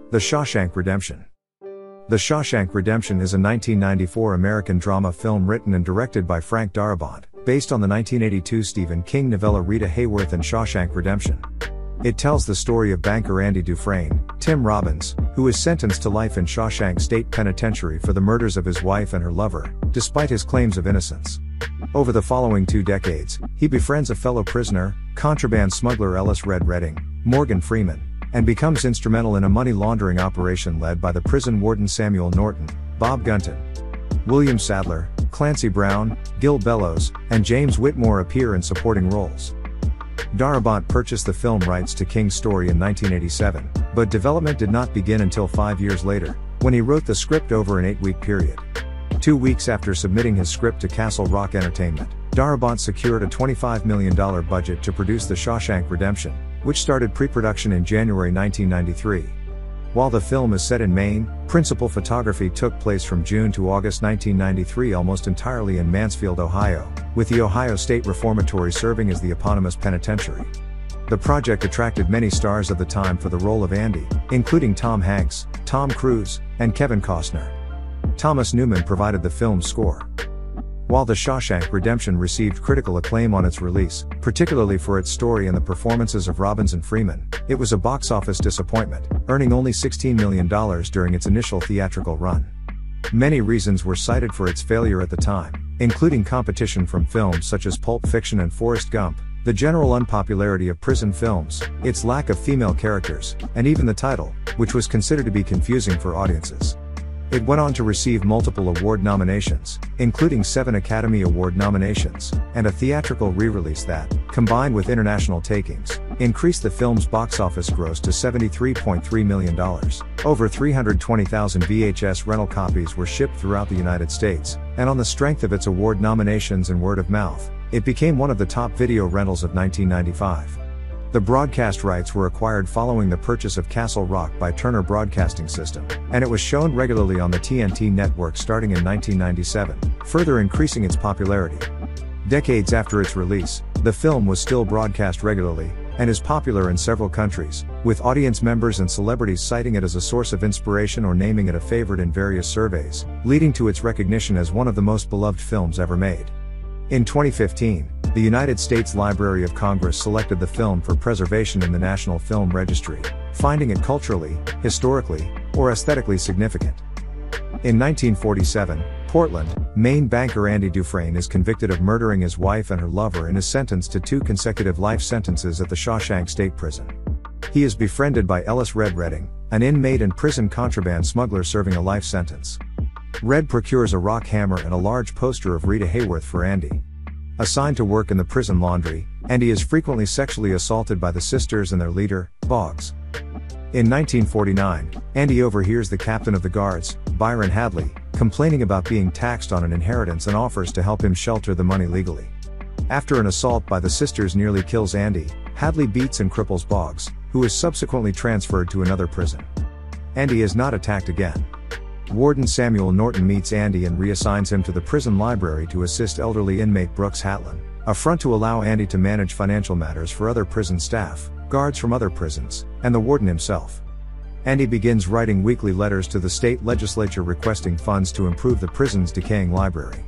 The Shawshank Redemption. The Shawshank Redemption is a 1994 American drama film written and directed by Frank Darabont, based on the 1982 Stephen King novella Rita Hayworth and Shawshank Redemption. It tells the story of banker Andy Dufresne, Tim Robbins, who is sentenced to life in Shawshank State Penitentiary for the murders of his wife and her lover, despite his claims of innocence. Over the following 2 decades, he befriends a fellow prisoner, contraband smuggler Ellis Red Redding, Morgan Freeman, and becomes instrumental in a money laundering operation led by the prison warden Samuel Norton, Bob Gunton. William Sadler, Clancy Brown, Gil Bellows, and James Whitmore appear in supporting roles. Darabont purchased the film rights to King's story in 1987, but development did not begin until 5 years later, when he wrote the script over an 8-week period. 2 weeks after submitting his script to Castle Rock Entertainment, Darabont secured a $25 million budget to produce The Shawshank Redemption, which started pre-production in January 1993. While the film is set in Maine, principal photography took place from June to August 1993 almost entirely in Mansfield, Ohio, with the Ohio State Reformatory serving as the eponymous penitentiary. The project attracted many stars of the time for the role of Andy, including Tom Hanks, Tom Cruise, and Kevin Costner. Thomas Newman provided the film's score. While The Shawshank Redemption received critical acclaim on its release, particularly for its story and the performances of Robbins and Freeman, it was a box office disappointment, earning only $16 million during its initial theatrical run. Many reasons were cited for its failure at the time, including competition from films such as Pulp Fiction and Forrest Gump, the general unpopularity of prison films, its lack of female characters, and even the title, which was considered to be confusing for audiences. It went on to receive multiple award nominations, including 7 Academy Award nominations, and a theatrical re-release that, combined with international takings, increased the film's box office gross to $73.3 million. Over 320,000 VHS rental copies were shipped throughout the United States, and on the strength of its award nominations and word of mouth, it became one of the top video rentals of 1995. The broadcast rights were acquired following the purchase of Castle Rock by Turner Broadcasting System, and it was shown regularly on the TNT network starting in 1997, further increasing its popularity. Decades after its release, the film was still broadcast regularly, and is popular in several countries, with audience members and celebrities citing it as a source of inspiration or naming it a favorite in various surveys, leading to its recognition as one of the most beloved films ever made. In 2015, the United States Library of Congress selected the film for preservation in the National Film Registry, finding it culturally, historically, or aesthetically significant. In 1947, Portland, Maine banker Andy Dufresne is convicted of murdering his wife and her lover and is sentenced to 2 consecutive life sentences at the Shawshank State Prison. He is befriended by Ellis Red Redding, an inmate and prison contraband smuggler serving a life sentence. Red procures a rock hammer and a large poster of Rita Hayworth for Andy. Assigned to work in the prison laundry, Andy is frequently sexually assaulted by the sisters and their leader, Boggs. In 1949, Andy overhears the captain of the guards, Byron Hadley, complaining about being taxed on an inheritance and offers to help him shelter the money legally. After an assault by the sisters nearly kills Andy, Hadley beats and cripples Boggs, who is subsequently transferred to another prison. Andy is not attacked again. Warden Samuel Norton meets Andy and reassigns him to the prison library to assist elderly inmate Brooks Hatlin, a front to allow Andy to manage financial matters for other prison staff, guards from other prisons, and the warden himself. Andy begins writing weekly letters to the state legislature requesting funds to improve the prison's decaying library.